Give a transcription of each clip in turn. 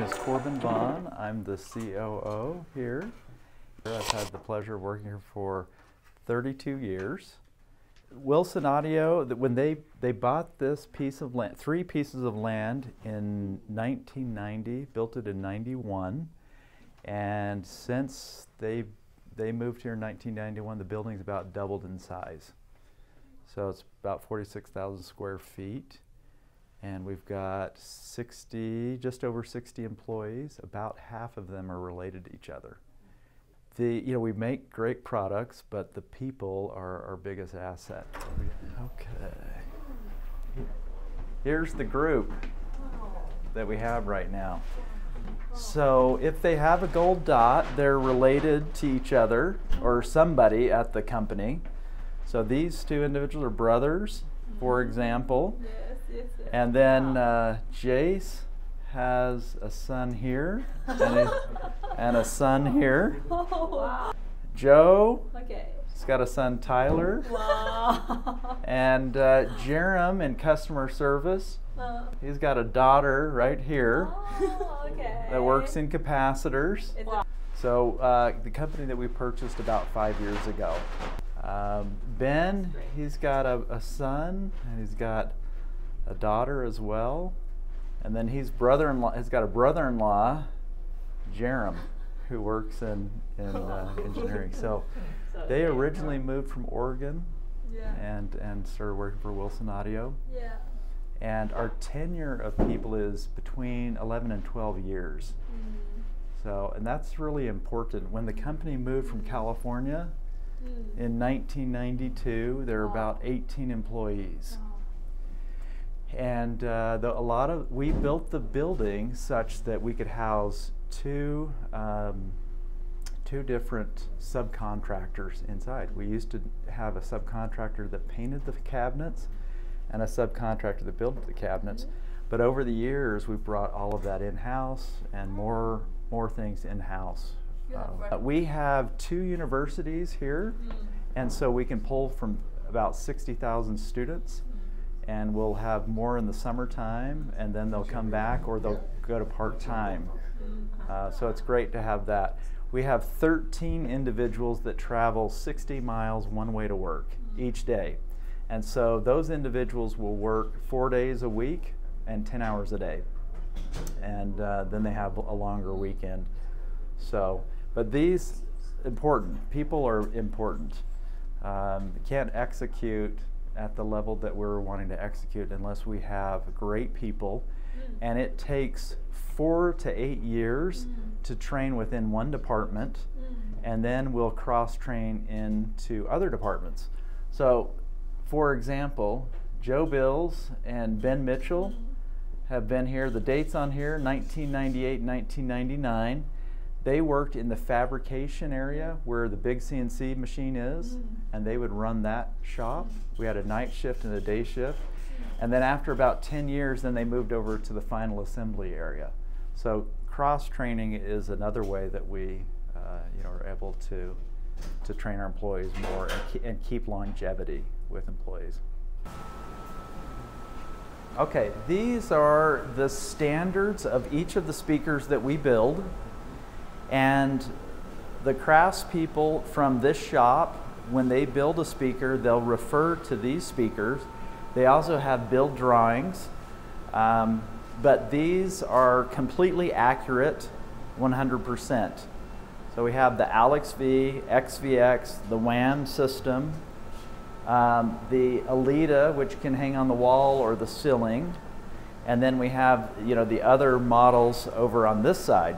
is Corbin Vaughn. I'm the COO here. I've had the pleasure of working here for 32 years. WilsonAudio, when they bought this piece of land, 3 pieces of land in 1990, built it in 91, and since they moved here in 1991, the building's about doubled in size. So it's about 46,000 square feet, and we've got just over 60 employees. About half of them are related to each other. We make great products, but the people are our biggest asset. Okay. Here's the group that we have right now. So if they have a gold dot, they're related to each other or somebody at the company. So these 2 individuals are brothers, for example. Yes. And then Jace has a son here and a son here. Wow. Joe has got a son, Tyler. Wow. And Jerem in customer service. He's got a daughter right here that works in capacitors. Wow. So the company that we purchased about 5 years ago. Ben, he's got a son and he's got a daughter as well. And then he's got a brother-in-law, Jerem, who works in engineering. So they originally moved from Oregon and started working for WilsonAudio. Yeah. And our tenure of people is between 11 and 12 years. So, and that's really important. When the company moved from California in 1992, there were about 18 employees. And we built the building such that we could house two different subcontractors inside. We used to have a subcontractor that painted the cabinets and a subcontractor that built the cabinets. But over the years, we've brought all of that in-house and more things in-house. We have 2 universities here, and so we can pull from about 60,000 students. And we'll have more in the summertime, and then they'll come back or they'll go to part-time. So it's great to have that. We have 13 individuals that travel 60 miles one way to work each day. And so those individuals will work 4 days a week and 10 hours a day. And then they have a longer weekend. So, but these important, people are important. Can't execute at the level that we're wanting to execute unless we have great people. And it takes 4 to 8 years to train within one department, and then we'll cross-train into other departments. So, for example, Joe Bills and Ben Mitchell have been here. The dates on here, 1998, 1999. They worked in the fabrication area where the big CNC machine is, and they would run that shop. We had a night shift and a day shift. And then after about 10 years, then they moved over to the final assembly area. So cross-training is another way that we are able to train our employees more and keep longevity with employees. Okay, these are the standards of each of the speakers that we build. And the craftspeople from this shop, when they build a speaker, they'll refer to these speakers. They also have build drawings, but these are completely accurate, 100%. So we have the Alex V, XVX, the WAN system, the Alita, which can hang on the wall or the ceiling, and then we have the other models over on this side.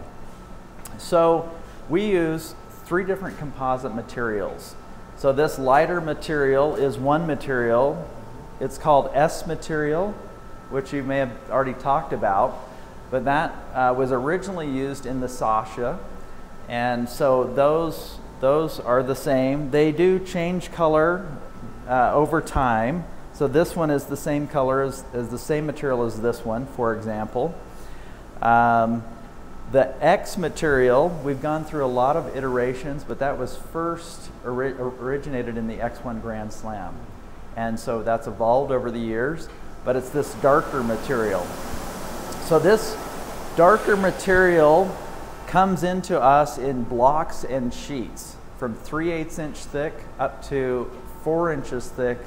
So we use 3 different composite materials. So this lighter material is one material. It's called S material, which you may have already talked about, but that was originally used in the Sasha. And so those are the same. They do change color over time. So this one is the same color as the same material as this one, for example. The X material, we've gone through a lot of iterations, but that was first originated in the X1 Grand Slam. And so that's evolved over the years, but it's this darker material. So this darker material comes into us in blocks and sheets from 3/8 inch thick up to 4 inches thick,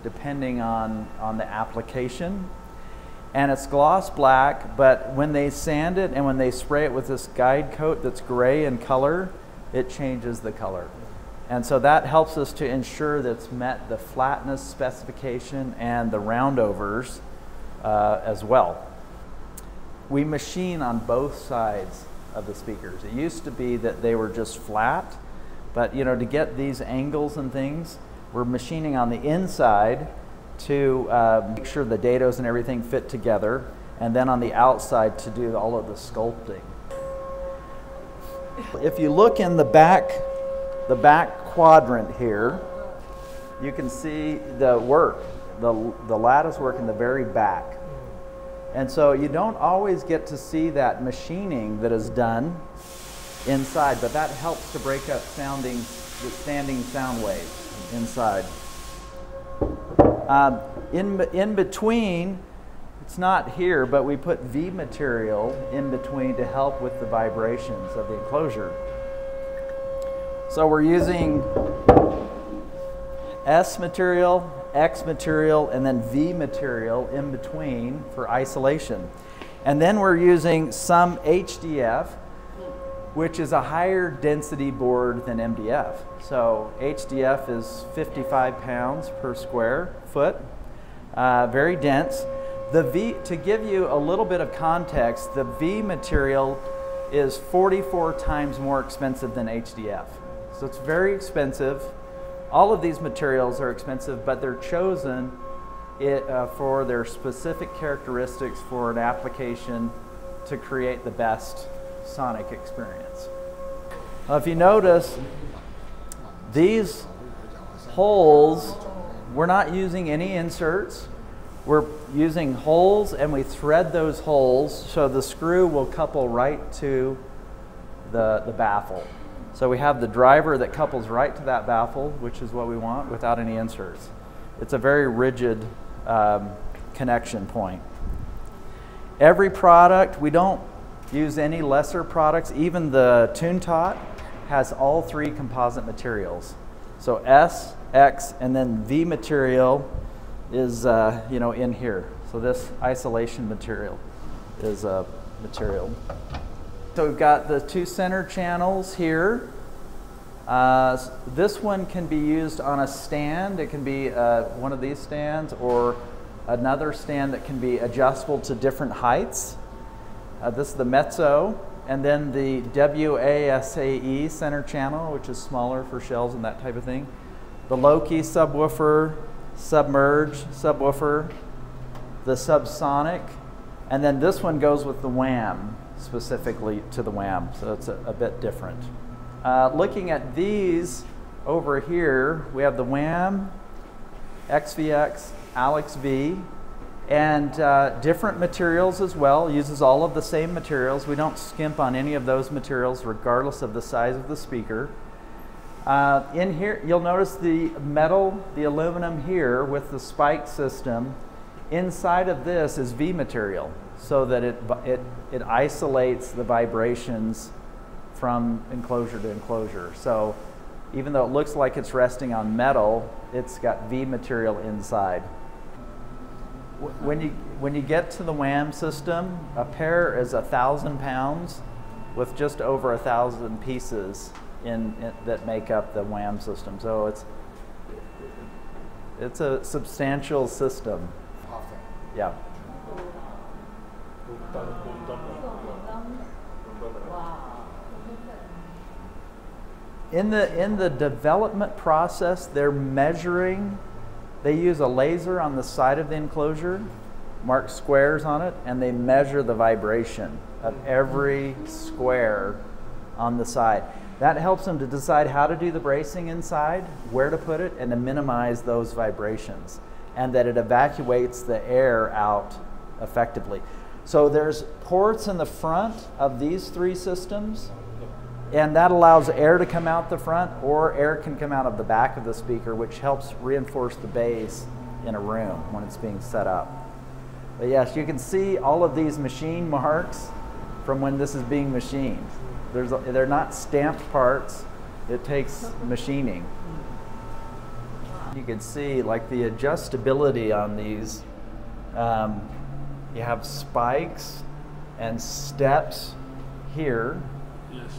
depending on the application. And it's gloss black, but when they sand it and when they spray it with this guide coat that's gray in color, it changes the color. And so that helps us to ensure that it's met the flatness specification and the roundovers as well. We machine on both sides of the speakers. It used to be that they were just flat, but you know, to get these angles and things, we're machining on the inside to make sure the dados and everything fit together, and then on the outside to do all of the sculpting. If you look in the back quadrant here, you can see the work, the lattice work in the very back. And so you don't always get to see that machining that is done inside, but that helps to break up standing sound waves inside. In between, it's not here, but we put V material in between to help with the vibrations of the enclosure. So we're using S material, X material, and then V material in between for isolation. And then we're using some HDF, which is a higher density board than MDF. So HDF is 55 pounds per square foot, very dense. The V, to give you a little bit of context, the V material is 44 times more expensive than HDF. So it's very expensive. All of these materials are expensive, but they're chosen for their specific characteristics for an application to create the best sonic experience. If you notice, these holes, we're not using any inserts. We're using holes, and we thread those holes so the screw will couple right to the baffle. So we have the driver that couples right to that baffle, which is what we want, without any inserts. It's a very rigid connection point. Every product, we don't use any lesser products. Even the Tune Tot has all three composite materials. So S, X, and then V material is you know, in here. So this isolation material is a material. So we've got the two center channels here. This one can be used on a stand. It can be one of these stands or another stand that can be adjustable to different heights. This is the mezzo, and then the WASAE center channel, which is smaller for shells and that type of thing. The low-key subwoofer, submerge subwoofer, the subsonic, and then this one goes with the wham, specifically to the wham, so it's a bit different. Looking at these over here, we have the wham, XVX, Alex V, and different materials as well. Uses all of the same materials. We don't skimp on any of those materials regardless of the size of the speaker. In here, you'll notice the metal, the aluminum here with the spike system. Inside of this is V material, so that it isolates the vibrations from enclosure to enclosure. So even though it looks like it's resting on metal, it's got V material inside. When you get to the wham system, a pair is 1,000 pounds with just over 1,000 pieces that make up the wham system. So it's a substantial system. Yeah. In the development process, they're measuring. They use a laser on the side of the enclosure, mark squares on it, and they measure the vibration of every square on the side. That helps them to decide how to do the bracing inside, where to put it, and to minimize those vibrations, and that it evacuates the air out effectively. So there's ports in the front of these three systems, and that allows air to come out the front, or air can come out of the back of the speaker, which helps reinforce the bass in a room when it's being set up. But yes, you can see all of these machine marks from when this is being machined. They're not stamped parts. It takes machining. You can see like the adjustability on these. You have spikes and steps here, Yes.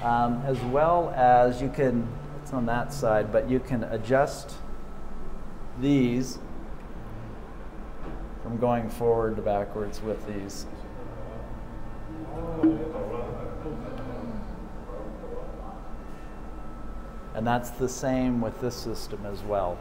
as well as you can, it's on that side, but you can adjust these from going forward to backwards with these. And that's the same with this system as well.